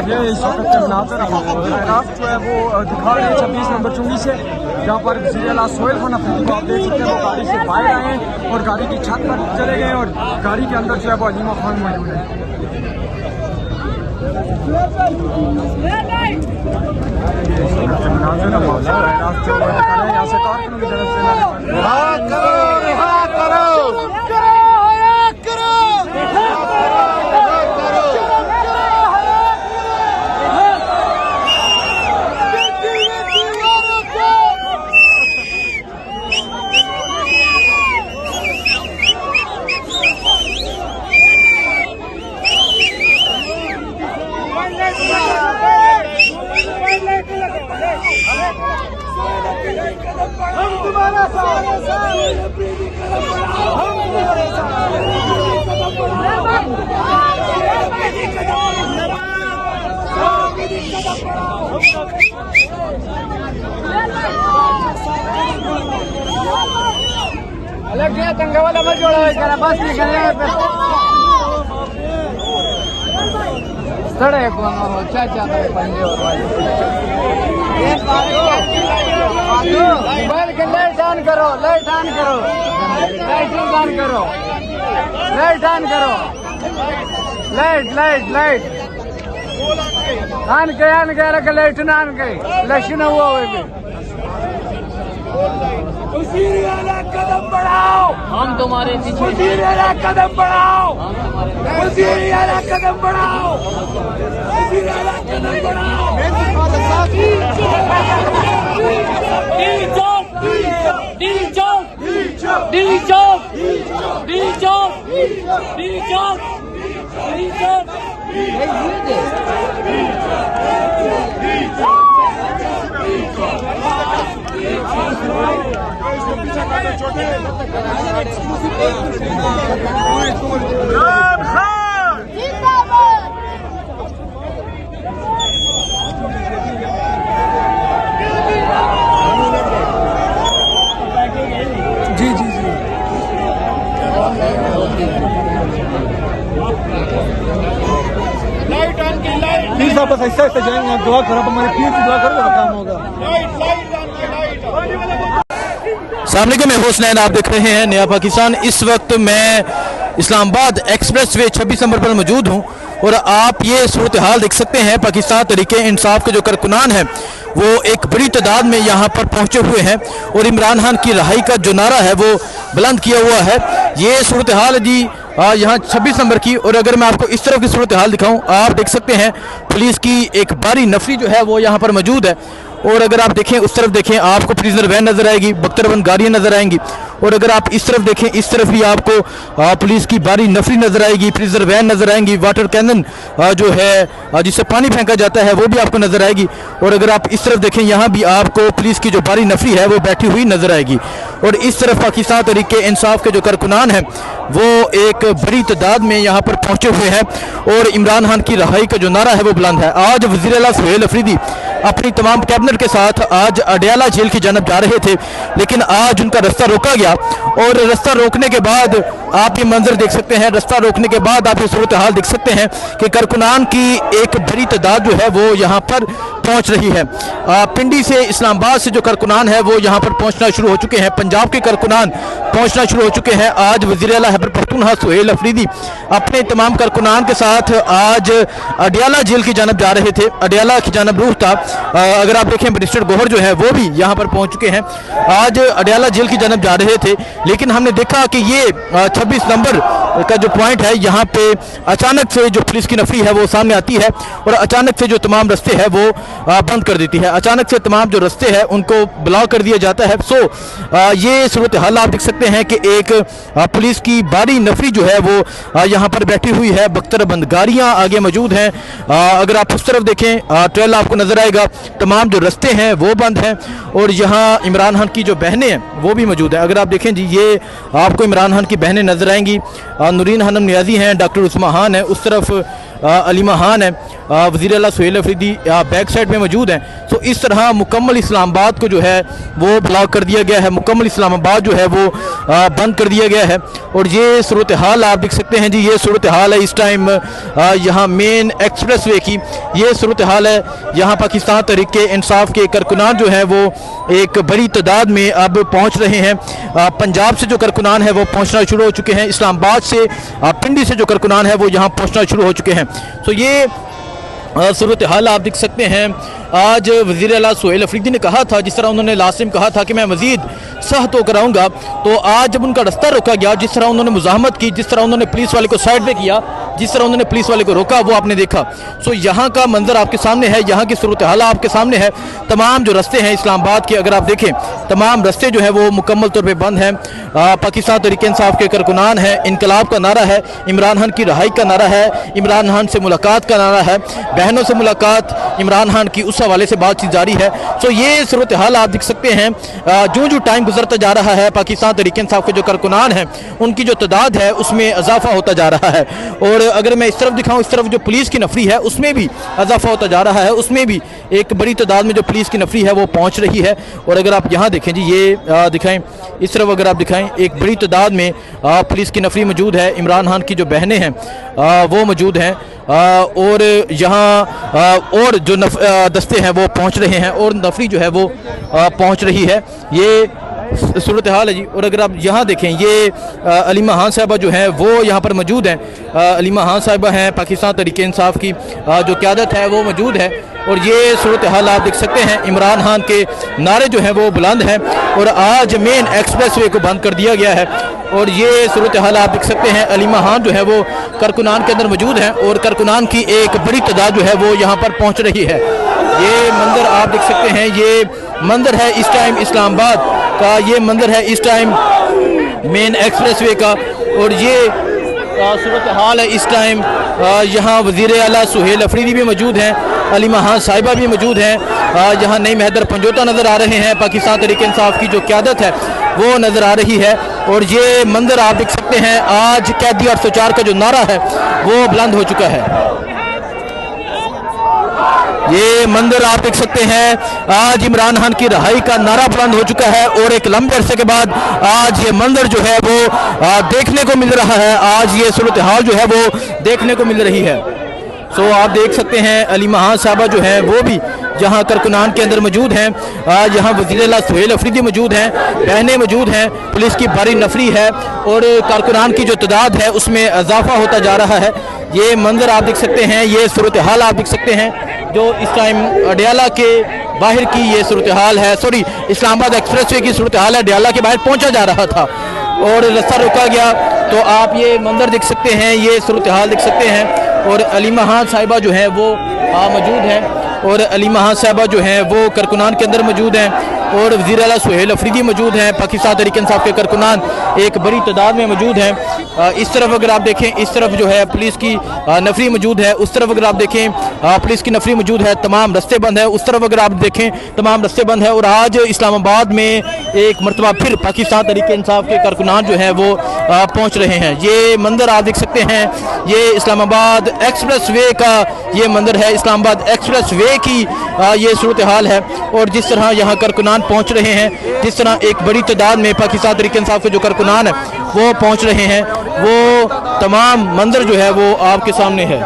ये इस वक्त नाज़र जो है वो दिखा रहे हैं 26 नंबर चुंगी से, जहाँ पर वज़ीर-ए-आला सोहेल खान अफरीदी को आप देख सकते हैं वो गाड़ी से बाहर आए हैं और गाड़ी की छत पर चले गए और गाड़ी के अंदर जो है वो अलीमा खान मौजूद है। यहाँ से कारकुनों की तरफ से अलग गया तंगा वाला मत जोड़ा करा बस निकलने सड़े कौन हो चाचा तो पंजे और मोबाइल के लाइट ऑन करो, लाइट ऑन करो, लाइट ऑन करो, लाइट ऑन करो, लाइट लाइट लाइट ऑन के लाइट ना ऑन के लक्ष्य न हुआ हुए वज़ीर-ए-आला कदम बढ़ाओ, हम तुम्हारे पीछे। वज़ीर-ए-आला कदम बढ़ाओ, वज़ीर-ए-आला कदम बढ़ाओ, वज़ीर-ए-आला कदम बढ़ाओ। जी जी जी पीर साहब बस ऐसा ऐसा जाएंगे, दुआ करो, हमारे पीर की दुआ करो तो काम होगा। अस्सलामुअलैकुम, मैं हुसनैन, आप देख रहे हैं नया पाकिस्तान। इस वक्त मैं इस्लामाबाद एक्सप्रेसवे 26 नंबर पर मौजूद हूं और आप ये सूरत हाल देख सकते हैं। पाकिस्तान तहरीक इंसाफ के जो कारकुनान हैं वो एक बड़ी तादाद में यहाँ पर पहुँचे हुए हैं और इमरान खान की रहाई का जो नारा है वो बुलंद किया हुआ है। ये सूरत हाल जी यहाँ 26 नंबर की। और अगर मैं आपको इस तरफ की सूरत हाल दिखाऊं, आप देख सकते हैं पुलिस की एक भारी नफरी जो है वो यहाँ पर मौजूद है। और अगर आप देखें उस तरफ देखें, आपको प्रिजनर वैन नज़र आएगी, बख्तरबंद गाड़ियाँ नज़र आएंगी। और अगर आप इस तरफ देखें, इस तरफ भी आपको पुलिस की भारी नफरी नज़र आएगी, प्रिजनर वैन नज़र आएंगी, वाटर कैनन जो है जिससे पानी फेंका जाता है वो भी आपको नज़र आएगी। और अगर आप इस तरफ देखें, यहाँ भी आपको पुलिस की जो भारी नफरी है वो बैठी हुई नज़र आएगी। और इस तरफ पाकिस्तान तहरीक इंसाफ के जो कारकुनान हैं वो एक बड़ी तादाद में यहाँ पर पहुँचे हुए हैं और इमरान खान की रहाई का जो नारा है वो बुलंद है। आज वज़ीर-ए-आला सोहेल अफरीदी अपनी तमाम कैबिनेट के साथ आज अडयाला जेल की जानब जा रहे थे, लेकिन आज उनका रास्ता रोका गया। और रास्ता रोकने के बाद आप ये मंजर देख सकते हैं, रास्ता रोकने के बाद आप ये सूरत हाल देख सकते हैं कि कारकुनान की एक बड़ी तादाद जो है वो यहाँ पर पहुँच रही है। पिंडी से, इस्लामाबाद से जो कारकुनान है वो यहाँ पर पहुँचना शुरू हो चुके हैं, पंजाब के कारकुनान पहुँचना शुरू हो चुके हैं। आज वज़ीर-ए-आला खैबर पख्तूनख्वा सोहेल अफरीदी अपने तमाम कारकुनान के साथ आज अडयाला जेल की जानब जा रहे थे, अडयाला की जानब रूह था। अगर आप देखें बैरिस्टर गौहर जो है वो भी यहाँ पर पहुँच चुके हैं, आज अडयाला जेल की जानब जा रहे थे। लेकिन हमने देखा कि ये 26 नंबर का जो पॉइंट है यहाँ पे अचानक से जो पुलिस की नफरी है वो सामने आती है और अचानक से जो तमाम रास्ते हैं वो बंद कर देती है, अचानक से तमाम जो रास्ते हैं उनको ब्लॉक कर दिया जाता है। सो ये सूरत हाल आप देख सकते हैं कि एक पुलिस की भारी नफरी जो है वो यहाँ पर बैठी हुई है, बख्तरबंद गाड़ियाँ आगे मौजूद हैं। अगर आप उस तरफ देखें ट्रेल आपको नजर आएगा, तमाम जो रास्ते हैं वो बंद हैं। और यहाँ इमरान खान की जो बहनें हैं वो भी मौजूद है। अगर आप देखें जी, ये आपको इमरान खान की बहनें नजर आएंगी, नूरीन हनम नियाजी हैं, डॉक्टर उस्मा खान है, उस तरफ अलीमा खान है, वज़ीर आला सुहेल अफरीदी बैक साइड में मौजूद हैं। तो इस तरह मुकम्मल इस्लामाबाद को जो है वो ब्लॉक कर दिया गया है, मुकम्मल इस्लामाबाद जो है वो बंद कर दिया गया है। और ये सूरत हाल आप देख सकते हैं जी, ये सूरत हाल है इस टाइम यहाँ मेन एक्सप्रेस वे की, ये सूरत हाल है। यहाँ पाकिस्तान तहरीक इंसाफ के कारकुनान जो है वो एक बड़ी तादाद में अब पहुँच रहे हैं। पंजाब से जो कारकुनान है वो पहुँचना शुरू हो चुके हैं, इस्लामाबाद से पिंडी से जो कारकुनान है वो यहाँ पहुँचना शुरू हो चुके हैं। तो ये सूरत हाल आप देख सकते हैं। आज वज़ीर आला सुहेल अफरीदी ने कहा था, जिस तरह उन्होंने लासिम कहा था कि मैं मज़ीद सख्त होकर आऊँगा, तो आज जब उनका रास्ता रोका गया, जिस तरह उन्होंने मुज़ाहमत की, जिस तरह उन्होंने पुलिस वाले को साइड पे किया, जिस तरह उन्होंने पुलिस वाले को रोका, वो आपने देखा। सो यहाँ का मंजर आपके सामने है, यहाँ की सूरत हाल आपके सामने है। तमाम जो रास्ते हैं इस्लामाबाद के, अगर आप देखें तमाम रास्ते जो है वो मुकम्मल तौर पर बंद हैं। पाकिस्तान तहरीक इंसाफ के कारकुनान है, इनकलाब का नारा है, इमरान खान की रहाई का नारा है, इमरान खान से मुलाकात का नारा है, बहनों से मुलाकात, इमरान खान की उस हवाले से बातचीत जारी है। सो ये सूरत हाल आप देख सकते हैं। जो जो टाइम गुजरता जा रहा है, पाकिस्तान तहरीक इंसाफ के जो कारकुनान हैं उनकी जो तादाद है उसमें इजाफा होता जा रहा है। और अगर मैं इस तरफ दिखाऊं, इस तरफ जो पुलिस की नफरी है उसमें भी इजाफा होता जा रहा है, उसमें भी एक बड़ी तादाद में जो पुलिस की नफरी है वो पहुंच रही है। और अगर आप यहाँ देखें जी, ये दिखाएं, इस तरफ अगर आप दिखाएं, एक बड़ी तादाद में पुलिस की नफरी मौजूद है, इमरान खान की जो बहनें हैं वो मौजूद हैं। और यहाँ और जो दस्ते हैं वो पहुँच रहे हैं और नफरी जो है वो पहुँच रही है। ये सूरत हाल है जी। और अगर आप यहाँ देखें, ये अलीमा खान साहिबा जो हैं वो यहाँ पर मौजूद हैं। अलीमा खान साहिबा हैं, पाकिस्तान तहरीक इंसाफ की जो क़यादत है वो मौजूद है। और ये सूरत हाल आप देख सकते हैं, इमरान खान के नारे जो हैं वो बुलंद हैं। और आज मेन एक्सप्रेस वे को बंद कर दिया गया है। और ये सूरत हाल आप देख सकते हैं, अलीमा खान जो है वो कारकुनान के अंदर मौजूद हैं और कारकुनान की एक बड़ी तादाद जो है वो यहाँ पर पहुँच रही है। ये मंजर आप देख सकते हैं, ये मंजर है इस टाइम इस्लामाबाद का, ये मंजर है इस टाइम मेन एक्सप्रेस वे का। और ये सूरत हाल है इस टाइम। यहाँ वज़ीर आला सुहेल अफरीदी भी मौजूद हैं, अलीमा खान साहिबा भी मौजूद हैं। यहाँ नईम हैदर पंजोता नज़र आ रहे हैं, पाकिस्तान तहरीक इंसाफ की जो क़यादत है वो नज़र आ रही है। और ये मंजर आप देख सकते हैं, आज कैदी 804 का जो नारा है वो बुलंद हो चुका है। ये मंजर आप देख सकते हैं, आज इमरान खान की रहाई का नारा बुलंद हो चुका है। और एक लंबे अरसे के बाद आज ये मंजर जो है वो देखने को मिल रहा है, आज ये सूरत हाल जो है वो देखने को मिल रही है। सो आप देख सकते हैं, अलीमा खान साहबा जो हैं वो भी यहाँ कारकुनान के अंदर मौजूद हैं। यहाँ वज़ीर आला सुहेल अफरीदी मौजूद हैं, बहनें मौजूद हैं, पुलिस की भारी नफरी है और कारकुनान की जो तादाद है उसमें इजाफा होता जा रहा है। ये मंजर आप देख सकते हैं, ये सूरत हाल आप देख सकते हैं जो इस टाइम अडियाला के बाहर की ये सूरत हाल है, सॉरी इस्लामाबाद एक्सप्रेस वे की सूरत हाल है। अडियाला के बाहर पहुँचा जा रहा था और रास्ता रोका गया, तो आप ये मंजर देख सकते हैं, ये सूरत हाल देख सकते हैं। और अलीमा खान साहिबा जो है वो मौजूद हैं और अलीमा खान साहिबा जो हैं वो कारकुनान के अंदर मौजूद हैं और वज़ीर आला सुहेल अफरीदी मौजूद हैं, पाकिस्तान तहरीक इंसाफ के कारकुनान एक बड़ी तादाद में मौजूद हैं। इस तरफ अगर आप देखें, इस तरफ जो है पुलिस की नफरी मौजूद है, उस तरफ अगर आप देखें पुलिस की नफरी मौजूद है, तमाम रास्ते बंद है। उस तरफ अगर आप देखें तमाम रास्ते बंद है। और आज इस्लामाबाद में एक मरतबा फिर पाकिस्तान तहरीक इंसाफ के कारकुनान जो है वो पहुँच रहे हैं। ये मंजर आप देख सकते हैं, ये इस्लामाबाद एक्सप्रेस वे का ये मंजर है, इस्लामाबाद एक्सप्रेस वे की ये सूरत हाल है। और जिस तरह यहाँ कारकुनान पहुँच रहे हैं, जिस तरह एक बड़ी तादाद में पाकिस्तान तहरीक इंसाफ के जो कारकुनान है वो पहुँच रहे हैं, वो तमाम मंजर जो है वो आपके सामने है।